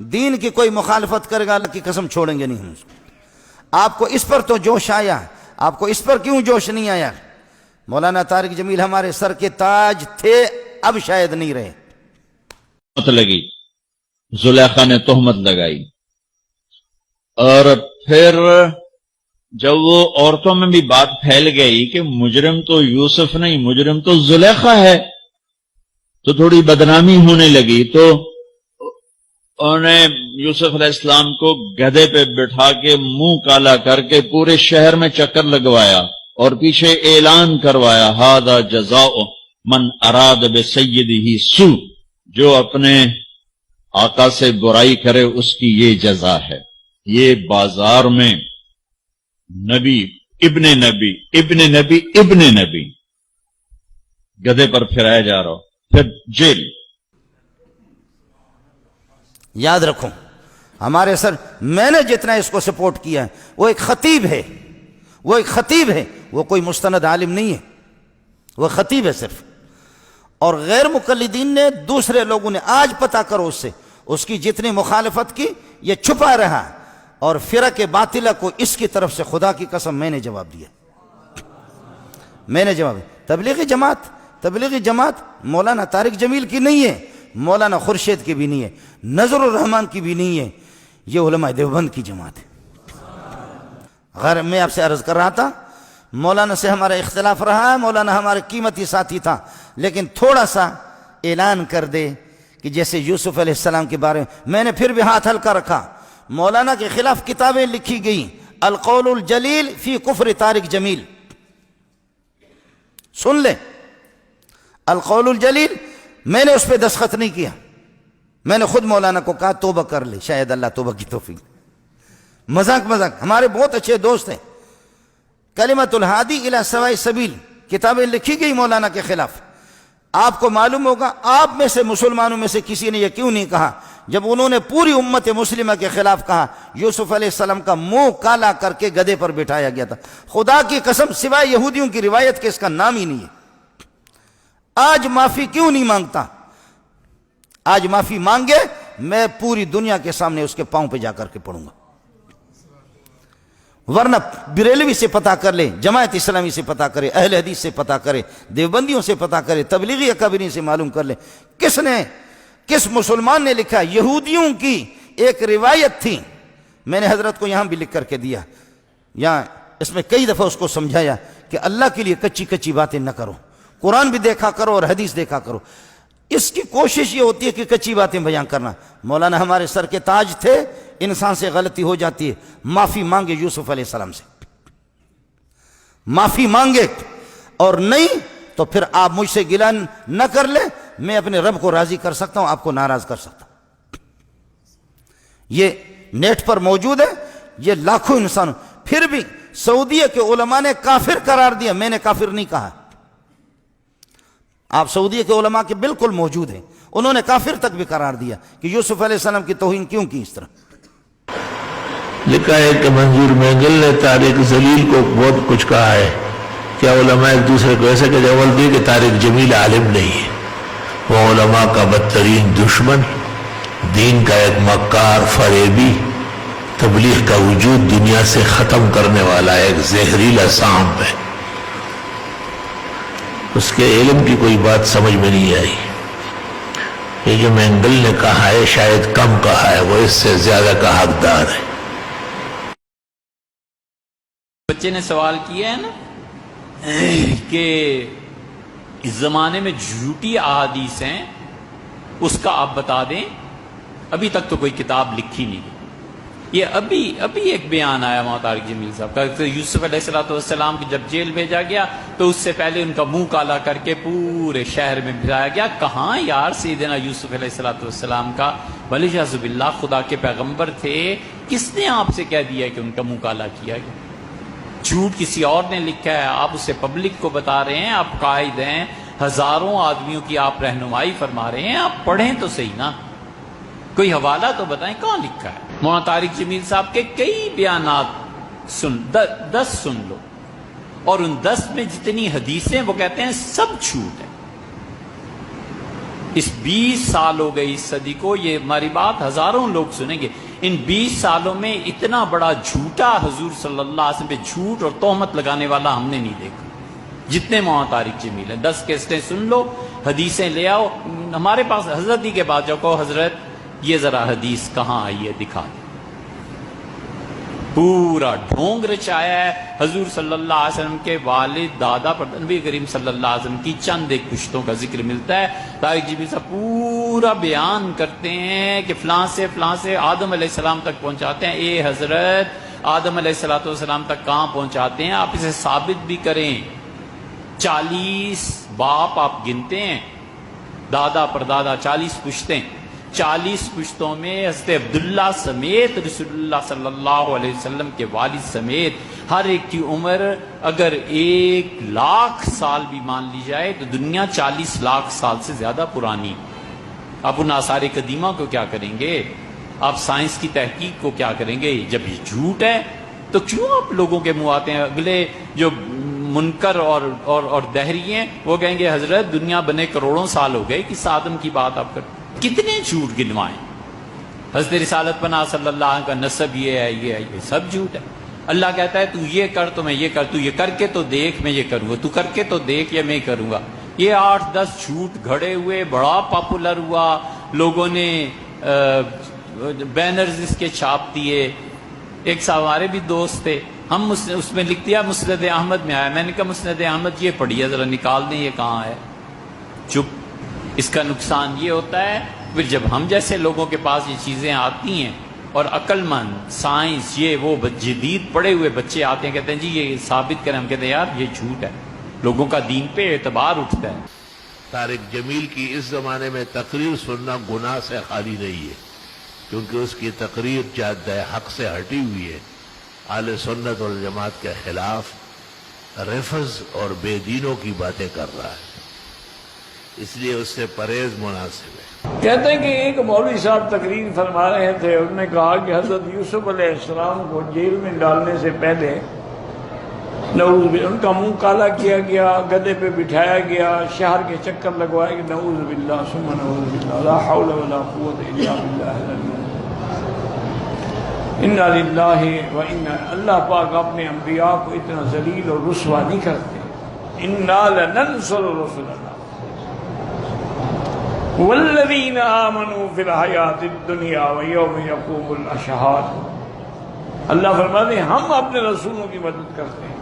دین کی کوئی مخالفت کرے گا اللہ کی قسم چھوڑیں گے نہیں ہم اس کو۔ آپ کو اس پر تو جوش آیا، آپ کو اس پر کیوں جوش نہیں آیا؟ مولانا طارق جمیل ہمارے سر کے تاج تھے، اب شاید نہیں رہے۔ لگی زلیخا نے تہمت لگائی، اور پھر جب وہ عورتوں میں بھی بات پھیل گئی کہ مجرم تو یوسف نہیں، مجرم تو زلیخا ہے، تو تھوڑی بدنامی ہونے لگی، تو انہوں نے یوسف علیہ السلام کو گدھے پہ بٹھا کے منہ کالا کر کے پورے شہر میں چکر لگوایا اور پیچھے اعلان کروایا ھذا جزاء من اراد بسیدہ سوء، جو اپنے آقا سے برائی کرے اس کی یہ جزا ہے۔ یہ بازار میں نبی ابن نبی ابن نبی ابن نبی گدھے پر پھرایا جا رہا، پھر جیل۔ یاد رکھو ہمارے سر، میں نے جتنا اس کو سپورٹ کیا ہے، وہ ایک خطیب ہے، وہ ایک خطیب ہے، وہ کوئی مستند عالم نہیں ہے، وہ خطیب ہے صرف۔ اور غیر مقلدین نے، دوسرے لوگوں نے، آج پتہ کرو اس سے، اس کی جتنی مخالفت کی یہ چھپا رہا، اور فرق باطلہ کو اس کی طرف سے خدا کی قسم میں نے جواب دیا، میں نے جواب دیا۔ تبلیغی جماعت مولانا طارق جمیل کی نہیں ہے، مولانا خورشید کی بھی نہیں ہے، نظر الرحمان کی بھی نہیں ہے، یہ علماء دیوبند کی جماعت ہے۔ غیر میں آپ سے عرض کر رہا تھا، مولانا سے ہمارا اختلاف رہا ہے، مولانا ہمارے قیمتی ساتھی تھا، لیکن تھوڑا سا اعلان کر دے کہ جیسے یوسف علیہ السلام کے بارے میں نے پھر بھی ہاتھ ہلکا رکھا۔ مولانا کے خلاف کتابیں لکھی گئیں، القول الجلیل فی کفر طارق جمیل، سن لیں، القول الجلیل، میں نے اس پہ دستخط نہیں کیا، میں نے خود مولانا کو کہا توبہ کر لے، شاید اللہ توبہ کی توفیق۔ مذاق ہمارے بہت اچھے دوست ہیں، کلمۃ الہادی الی سواء السبیل کتابیں لکھی گئی مولانا کے خلاف۔ آپ کو معلوم ہوگا، آپ میں سے مسلمانوں میں سے کسی نے یہ کیوں نہیں کہا جب انہوں نے پوری امت مسلمہ کے خلاف کہا یوسف علیہ السلام کا منہ کالا کر کے گدھے پر بٹھایا گیا تھا؟ خدا کی قسم سوائے یہودیوں کی روایت کے اس کا نام ہی نہیں ہے۔ آج معافی کیوں نہیں مانگتا؟ آج معافی مانگے، میں پوری دنیا کے سامنے اس کے پاؤں پہ جا کر کے پڑوں گا، ورنہ بریلوی سے پتہ کر لے، جماعت اسلامی سے پتہ کرے، اہل حدیث سے پتہ کرے، دیوبندیوں سے پتہ کرے، تبلیغی اکابرین سے معلوم کر لے، کس مسلمان نے لکھا؟ یہودیوں کی ایک روایت تھی، میں نے حضرت کو یہاں بھی لکھ کر کے دیا، یہاں اس میں کئی دفعہ اس کو سمجھایا کہ اللہ کے لیے کچی باتیں نہ کرو، قرآن بھی دیکھا کرو اور حدیث دیکھا کرو۔ اس کی کوشش یہ ہوتی ہے کہ کچی باتیں بیان کرنا۔ مولانا ہمارے سر کے تاج تھے، انسان سے غلطی ہو جاتی ہے، معافی مانگے یوسف علیہ السلام سے، معافی مانگے، اور نہیں تو پھر آپ مجھ سے گلہ نہ کر لیں، میں اپنے رب کو راضی کر سکتا ہوں، آپ کو ناراض کر سکتا ہوں۔ یہ نیٹ پر موجود ہے، یہ لاکھوں انسانوں، پھر بھی سعودیہ کے علماء نے کافر قرار دیا، میں نے کافر نہیں کہا۔ آپ سعودیہ کے علماء کے بالکل موجود ہیں، انہوں نے کافر تک بھی قرار دیا کہ یوسف علیہ السلام کی توہین کیوں کی اس طرح۔ لکھا ہے کہ منظور مینگل نے طارق جلیل کو بہت کچھ کہا ہے، کیا علماء ایک دوسرے کو ایسا کہ جواب دیے کہ طارق جمیل عالم نہیں ہے، وہ علماء کا بدترین دشمن، دین کا ایک مکار فریبی، تبلیغ کا وجود دنیا سے ختم کرنے والا ایک زہریلا سانپ ہے۔ اس کے علم کی کوئی بات سمجھ میں نہیں آئی، یہ جو مینگل نے کہا ہے شاید کم کہا ہے، وہ اس سے زیادہ کا حقدار ہے۔ بچے نے سوال کیا ہے نا کہ اس زمانے میں جھوٹی احادیث ہیں، اس کا آپ بتا دیں۔ ابھی تک تو کوئی کتاب لکھی نہیں، یہ ابھی ایک بیان آیا مولانا طارق جمیل صاحب کا کہ یوسف علیہ السلام کی جب جیل بھیجا گیا تو اس سے پہلے ان کا منہ کالا کر کے پورے شہر میں بھجایا گیا۔ کہاں یار سیدنا یوسف علیہ السلام کا ولیعوذ باللہ خدا کے پیغمبر تھے، کس نے آپ سے کہہ دیا کہ ان کا منہ کالا کیا گیا؟ جھوٹ کسی اور نے لکھا ہے، آپ اسے پبلک کو بتا رہے ہیں، آپ قائد ہیں، ہزاروں آدمیوں کی آپ رہنمائی فرما رہے ہیں، آپ پڑھیں تو صحیح نا، کوئی حوالہ تو بتائیں کہاں لکھا ہے۔ مولانا طارق جمیل صاحب کے کئی بیانات 10 سن لو، اور ان 10 میں جتنی حدیثیں وہ کہتے ہیں سب جھوٹ ہے، اس 20 سال ہو گئے اس صدی کو، یہ ہماری بات ہزاروں لوگ سنیں گے، ان 20 سالوں میں اتنا بڑا جھوٹا حضور صلی اللہ علیہ وسلم پہ جھوٹ اور تہمت لگانے والا ہم نے نہیں دیکھا۔ جتنے مولانا طارق جمیل ہیں 10 کیسٹیں سن لو، حدیثیں لے آؤ، ہمارے پاس حضرت ہی کے پاس جاؤ، کہو حضرت یہ ذرا حدیث کہاں آئی ہے دکھا دیں۔ پورا ڈھونگ رچایا ہے حضور صلی اللہ علیہ وسلم کے والد دادا پر نبی کریم صلی اللہ علیہ وسلم کی چند ایک پشتوں کا ذکر ملتا ہے۔ طارق جمیل صاحب پورا بیان کرتے ہیں کہ فلاں سے آدم علیہ السلام تک پہنچاتے ہیں۔ اے حضرت آدم علیہ السلام تک کہاں پہنچاتے ہیں؟ آپ اسے ثابت بھی کریں۔ 40 باپ آپ گنتے ہیں، دادا پر دادا 40 پشتیں، 40 پشتوں میں حضرت عبداللہ سمیت رسول اللہ صلی اللہ علیہ وسلم کے والد سمیت ہر ایک کی عمر اگر 1,00,000 سال بھی مان لی جائے تو دنیا 40 لاکھ سال سے زیادہ پرانی۔ آپ ان آثار قدیمہ کو کیا کریں گے؟ آپ سائنس کی تحقیق کو کیا کریں گے؟ جب یہ جھوٹ ہے تو کیوں آپ لوگوں کے منہ آتے ہیں؟ اگلے جو منکر اور دہری ہیں وہ کہیں گے حضرت دنیا بنے کروڑوں سال ہو گئے، کس آدم کی بات آپ کرتے؟ کتنے جھوٹ گنوائیں؟ حضرت رسالت پناہ صلی اللہ علیہ وسلم کا نسب یہ ہے، یہ سب جھوٹ ہے۔ اللہ کہتا ہے تو یہ کر تو میں یہ کر، تو یہ کر کے تو دیکھ میں یہ کروں گا، تو کر کے تو دیکھ یا میں کروں گا۔ یہ 8-10 جھوٹ گھڑے ہوئے، بڑا پاپولر ہوا، لوگوں نے بینرز اس کے چھاپ دیے۔ ایک صاحب ہمارے بھی دوست تھے، ہم اس میں لکھ دیا مسند احمد میں آیا، میں نے کہا مسند احمد یہ پڑھیے ذرا نکال دیں یہ کہاں ہے۔ چپ۔ اس کا نقصان یہ ہوتا ہے پھر جب ہم جیسے لوگوں کے پاس یہ چیزیں آتی ہیں اور عقل مند سائنس یہ وہ جدید پڑھے ہوئے بچے آتے ہیں کہتے ہیں جی یہ ثابت کریں، ہم کہتے ہیں یار یہ جھوٹ ہے، لوگوں کا دین پہ اعتبار اٹھتا ہے۔ طارق جمیل کی اس زمانے میں تقریر سننا گناہ سے خالی نہیں ہے، کیونکہ اس کی تقریر جادہ حق سے ہٹی ہوئی ہے، اہل سنت والجماعت کے خلاف رفض اور بے دینوں کی باتیں کر رہا ہے، اس لیے اس سے پرہیز مناسب ہے۔ کہتے ہیں کہ ایک مولوی صاحب تقریر فرما رہے تھے، انہوں نے کہا کہ حضرت یوسف علیہ السلام کو جیل میں ڈالنے سے پہلے نعوذ باللہ ان کا منہ کالا کیا گیا، گدے پہ بٹھایا گیا، شہر کے چکر لگوائے گئے، نعوذ باللہ ثم نعوذ باللہ لا حول ولا قوت الا باللہ انا للہ و انا، اللہ پاک اپنے انبیاء کو اتنا ذلیل اور رسوا نہیں کرتے۔ انا لننصر رسلنا والذین آمنوا فی الحیات الدنیا ویوم یقوم الاشہاد، اللہ فرماتے ہیں ہم اپنے رسولوں کی مدد کرتے ہیں۔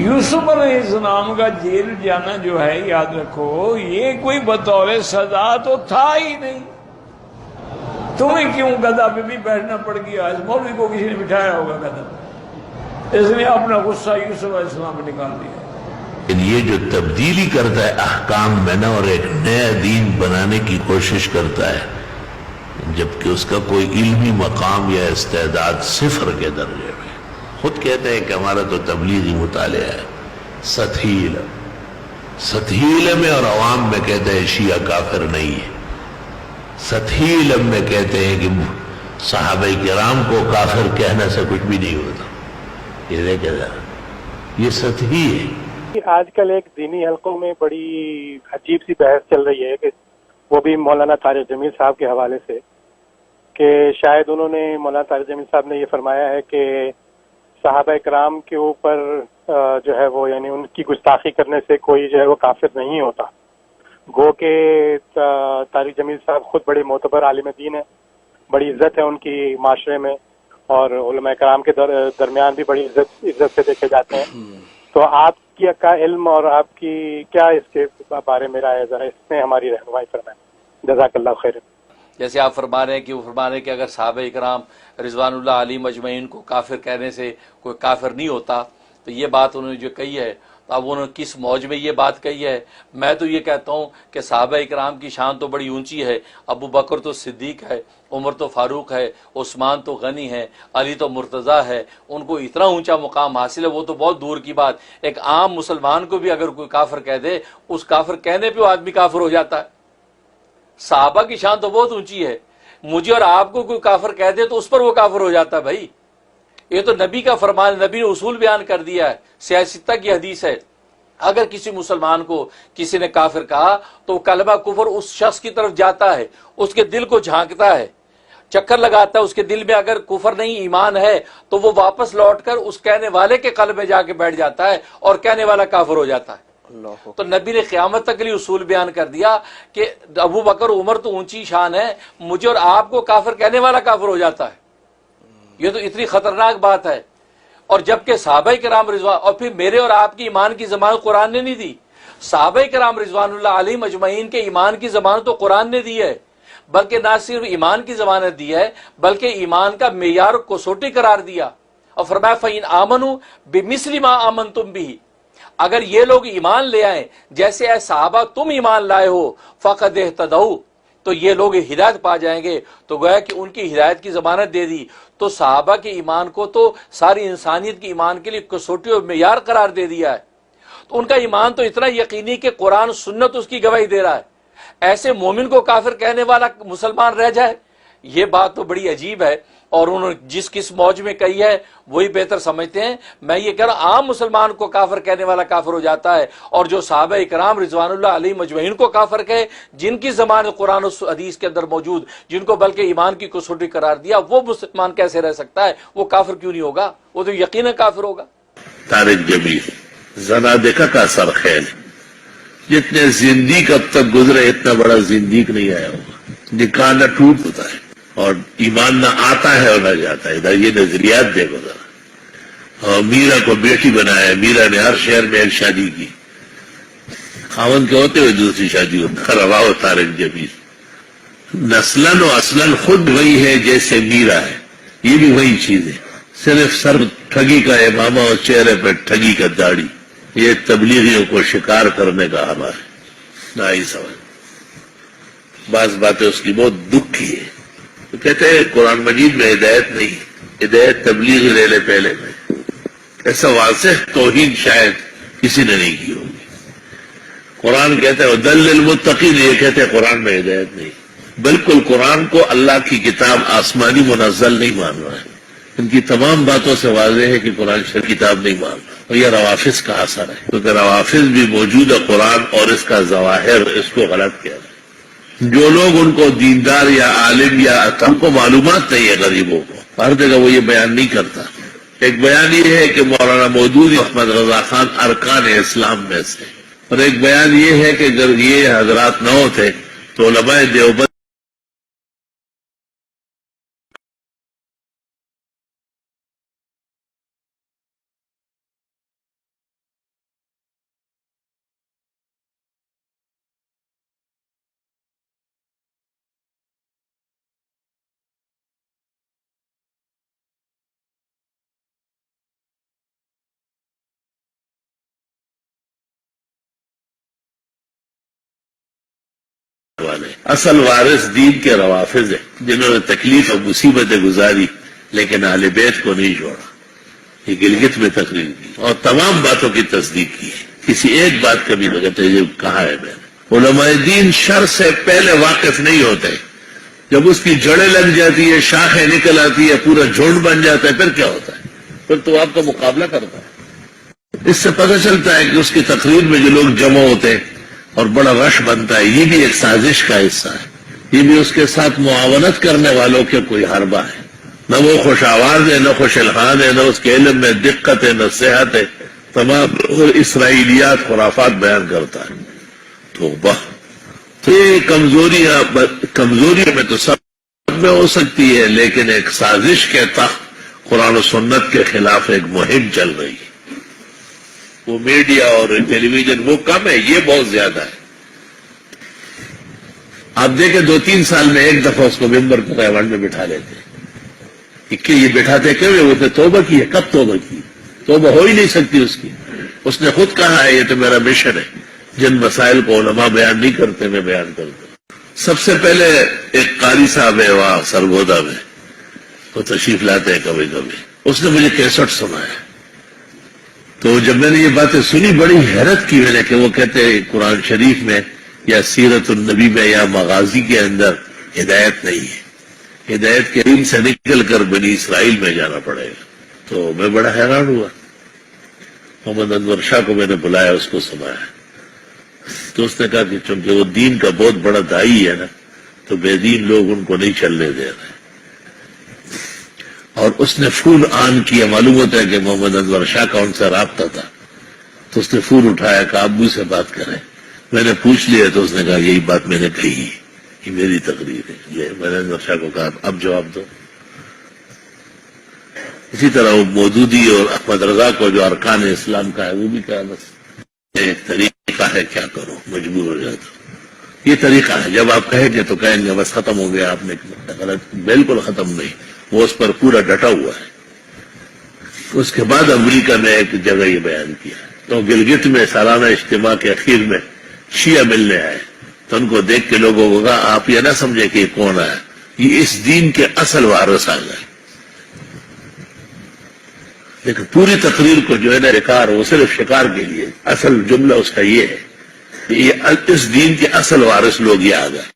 یوسف علیہ السلام کا جیل جانا جو ہے یاد رکھو یہ کوئی بطور سزا تو تھا ہی نہیں، تمہیں کیوں گدھا پہ بھی بیٹھنا پڑ گیا؟ اس مولوی کو کسی نے بٹھایا ہوگا گدھا پہ، اس نے اپنا غصہ یوسف علیہ السلام پہ نکال دیا۔ یہ جو تبدیلی کرتا ہے احکام میں نا اور ایک نیا دین بنانے کی کوشش کرتا ہے جبکہ اس کا کوئی علمی مقام یا استعداد صفر کے درجے میں، خود کہتے ہیں کہ ہمارا تو تبلیغی مطالعہ ہے، سطحی علم میں اور عوام میں کہتے ہیں شیعہ کافر نہیں ہے، سطحی علم میں کہتے ہیں کہ صحابہ کرام کو کافر کہنے سے کچھ بھی نہیں ہوتا، یہ دیکھیں ذرا یہ سطحی ہے۔ آج کل ایک دینی حلقوں میں بڑی عجیب سی بحث چل رہی ہے کہ وہ بھی مولانا طارق جمیل صاحب کے حوالے سے، کہ شاید انہوں نے مولانا طارق جمیل صاحب نے یہ فرمایا ہے کہ صحابہ کرام کے اوپر جو ہے وہ یعنی ان کی گستاخی کرنے سے کوئی جو ہے وہ کافر نہیں ہوتا، گو کہ طارق جمیل صاحب خود بڑے معتبر عالم دین ہیں، بڑی عزت ہے ان کی معاشرے میں اور علماء کرام کے درمیان بھی بڑی عزت سے دیکھے جاتے ہیں، تو آپ کا علم اور آپ کی کیا اس کے بارے میں رائے، ذرا اس میں ہماری رہنمائی فرمائیں، جزاک اللہ خیر۔ جیسے آپ فرما رہے ہیں کہ وہ فرما رہے ہیں کہ اگر صحابہ اکرام رضوان اللہ علیہ مجمعین کو کافر کہنے سے کوئی کافر نہیں ہوتا، تو یہ بات انہوں نے جو کہی ہے تو اب انہوں نے کس موج میں یہ بات کہی ہے؟ میں تو یہ کہتا ہوں کہ صحابہ اکرام کی شان تو بڑی اونچی ہے، ابو بکر تو صدیق ہے، عمر تو فاروق ہے، عثمان تو غنی ہے، علی تو مرتضیٰ ہے، ان کو اتنا اونچا مقام حاصل ہے، وہ تو بہت دور کی بات۔ ایک عام مسلمان کو بھی اگر کوئی کافر کہہ دے، اس کافر کہنے پہ وہ آدمی کافر ہو جاتا ہے۔ صحابہ کی شان تو بہت اونچی ہے، مجھے اور آپ کو کوئی کافر کہہ دے تو اس پر وہ کافر ہو جاتا ہے۔ بھائی یہ تو نبی کا فرمان، نبی نے اصول بیان کر دیا ہے، سیاستہ کی حدیث ہے اگر کسی مسلمان کو کسی نے کافر کہا تو وہ کلمہ کفر اس شخص کی طرف جاتا ہے، اس کے دل کو جھانکتا ہے، چکر لگاتا ہے، اس کے دل میں اگر کفر نہیں ایمان ہے تو وہ واپس لوٹ کر اس کہنے والے کے قلب میں جا کے بیٹھ جاتا ہے اور کہنے والا کافر ہو جاتا ہے۔ تو نبی نے قیامت تک کے لیے اصول بیان کر دیا کہ ابو بکر عمر تو اونچی شان ہے، مجھے اور آپ کو کافر کہنے والا کافر ہو جاتا ہے۔ یہ تو اتنی خطرناک بات ہے۔ اور جبکہ صحابہ کرام رضوان، اور پھر میرے اور آپ کی ایمان کی ضمانت قرآن نے نہیں دی، صحابہ کرام رضوان اللہ علیہم اجمعین کے ایمان کی ضمانت تو قرآن نے دی ہے، بلکہ نہ صرف ایمان کی ضمانت دی ہے بلکہ ایمان کا معیار کو سوٹی قرار دیا، اور فرمایا فَإِنْ آمَنُوا بِمِثْلِ مَا آمَنْتُمْ بِهِ، اگر یہ لوگ ایمان لے آئیں جیسے اے صحابہ تم ایمان لائے ہو فَقَدْ اهْتَدَوْا، تو یہ لوگ ہدایت پا جائیں گے۔ تو گویا کہ ان کی ہدایت کی ضمانت دے دی، تو صحابہ کے ایمان کو تو ساری انسانیت کے ایمان کے لیے کسوٹی اور معیار قرار دے دیا ہے۔ تو ان کا ایمان تو اتنا یقینی کہ قرآن سنت اس کی گواہی دے رہا ہے، ایسے مومن کو کافر کہنے والا مسلمان رہ جائے، یہ بات تو بڑی عجیب ہے۔ اور انہوں نے جس کس موج میں کہی ہے وہی بہتر سمجھتے ہیں۔ میں یہ کہہ رہا ہوں عام مسلمان کو کافر کہنے والا کافر ہو جاتا ہے، اور جو صحابہ کرام رضوان اللہ علیہم اجمعین کو کافر کہے، جن کی زبان قرآن و حدیث کے اندر موجود، جن کو بلکہ ایمان کی کسوٹی قرار دیا، وہ مسلمان کیسے رہ سکتا ہے؟ وہ کافر کیوں نہیں ہوگا؟ وہ تو یقینا کافر ہوگا۔ طارق جمیل زنادقہ کا سرخیل، جتنے زندیق اب تک گزرے اتنا بڑا زندیق نہیں آیا ہوگا۔ نکاح نہ ٹوٹ ہوتا ہے اور ایمان نہ آتا ہے اور نہ جاتا ہے۔ ادھر یہ نظریات دیکھو ذرا۔ اور میرا کو بیٹی بنایا، میرا نے ہر شہر میں ایک شادی کی، خاوند کے ہوتے ہوئے دوسری شادی ہوتا۔ رواؤ طارق جمیل نسلاً و اصلاً خود وہی ہے جیسے میرا ہے، یہ بھی وہی چیز ہے، صرف سر ٹھگی کا امامہ اور چہرے پہ ٹھگی کا داڑھی۔ یہ تبلیغیوں کو شکار کرنے کا عمل ہے، نہ ہی سمجھ۔ بعض باتیں اس کی بہت دکھ کی ہے۔ تو کہتے ہیں قرآن مجید میں ہدایت نہیں، ہدایت تبلیغ لے لے پہلے میں۔ ایسا واضح توہین شاید کسی نے نہیں کی ہوگی۔ قرآن کہتے ہیں وَدَلِّ لِلْمُتَّقِينَ، یہ کہتے ہیں قرآن میں ہدایت نہیں۔ بالکل قرآن کو اللہ کی کتاب آسمانی منزل نہیں مان رہا ہے۔ ان کی تمام باتوں سے واضح ہے کہ قرآن شریف کتاب نہیں مان رہا، اور یہ روافظ کا اثر ہے، کیونکہ روافظ بھی موجود ہے قرآن اور اس کا ظواہر اس کو غلط کیا ہے۔ جو لوگ ان کو دیندار یا عالم یا ہم کو معلومات نہیں ہے غریبوں کو، ہر جگہ وہ یہ بیان نہیں کرتا۔ ایک بیان یہ ہے کہ مولانا مودودی احمد رضا خان ارکان اسلام میں سے، اور ایک بیان یہ ہے کہ اگر یہ حضرات نہ ہوتے تو علماء دیوبند والے اصل وارث دین کے روافظ ہیں، جنہوں نے تکلیف اور مصیبتیں گزاری لیکن اہل بیت کو نہیں چھوڑا۔ یہ گلگت میں تقریر کی اور تمام باتوں کی تصدیق کی، کسی ایک بات کا بھی نہیں کہتے یہ کہا ہے میں نے۔ علماء دین شر سے پہلے واقف نہیں ہوتے، جب اس کی جڑیں لگ جاتی ہے، شاخیں نکل آتی ہے، پورا جھنڈ بن جاتا ہے، پھر کیا ہوتا ہے؟ پھر تو آپ کا مقابلہ کرتا ہے۔ اس سے پتہ چلتا ہے کہ اس کی تقریر میں جو لوگ جمع ہوتے ہیں اور بڑا رش بنتا ہے، یہ بھی ایک سازش کا حصہ ہے، یہ بھی اس کے ساتھ معاونت کرنے والوں کے کوئی حربہ ہے۔ نہ وہ خوش آواز ہے، نہ خوش الحان ہے، نہ اس کے علم میں دقت ہے، نہ صحت ہے، تمام اسرائیلیات خرافات بیان کرتا ہے۔ تو یہ کمزوریوں میں تو سب میں ہو سکتی ہے، لیکن ایک سازش کے تحت قرآن و سنت کے خلاف ایک مہم چل رہی ہے۔ وہ میڈیا اور ٹیلی ویژن وہ کم ہے، یہ بہت زیادہ ہے۔ آپ دیکھیں 2-3 سال میں ایک دفعہ اس کو ممبر پر ایوانٹ میں بٹھا لیتے، کہ یہ بٹھاتے کیوں؟ اس نے توبہ کی ہے۔ کب توبہ کی؟ توبہ ہو ہی نہیں سکتی اس کی۔ اس نے خود کہا ہے یہ تو میرا مشن ہے، جن مسائل کو علماء بیان نہیں کرتے میں بیان کرتا ہوں۔ سب سے پہلے ایک قاری صاحب ہے وہاں سرگودا میں، وہ تشریف لاتے ہیں کبھی کبھی، اس نے مجھے کیسٹ سنایا۔ تو جب میں نے یہ باتیں سنی بڑی حیرت کی میں نے، کہ وہ کہتے ہیں قرآن شریف میں یا سیرت النبی میں یا مغازی کے اندر ہدایت نہیں ہے، ہدایت کے علم سے نکل کر بنی اسرائیل میں جانا پڑے گا۔ تو میں بڑا حیران ہوا، محمد انور شاہ کو میں نے بلایا، اس کو سنایا تو اس نے کہا کہ چونکہ وہ دین کا بہت بڑا داعی ہے نا تو بے دین لوگ ان کو نہیں چلنے دے رہے، اور اس نے فون آن کیا، معلوم ہوتا ہے کہ محمد انور شاہ کا ان سے رابطہ تھا، تو اس نے فون اٹھایا کہ ابو سے بات کریں۔ میں نے پوچھ لیا تو اس نے کہا یہی بات میں نے کہی، یہ میری تقریر ہے، یہ میں نے انور شاہ کو کہا اب جواب دو۔ اسی طرح وہ مودودی اور احمد رضا کو جو ارکان اسلام کا ہے وہ بھی کہا بس ایک طریقہ ہے، کیا کرو مجبور ہو جاتا۔ یہ طریقہ ہے، جب آپ کہیں گے تو کہیں گے بس ختم ہو گیا، آپ نے غلط، بالکل ختم نہیں، وہ اس پر پورا ڈٹا ہوا ہے۔ اس کے بعد امریکہ نے ایک جگہ یہ بیان کیا، تو گلگت میں سالانہ اجتماع کے اخیر میں شیعہ ملنے آئے، تو ان کو دیکھ کے لوگوں کو کہا آپ یہ نہ سمجھے کہ یہ کون ہے، یہ اس دین کے اصل وارث آ گئے۔ لیکن پوری تقریر کو جو ہے نا شکار، وہ صرف شکار کے لیے، اصل جملہ اس کا یہ ہے کہ یہ اس دین کے اصل وارث لوگ یہ آ گئے۔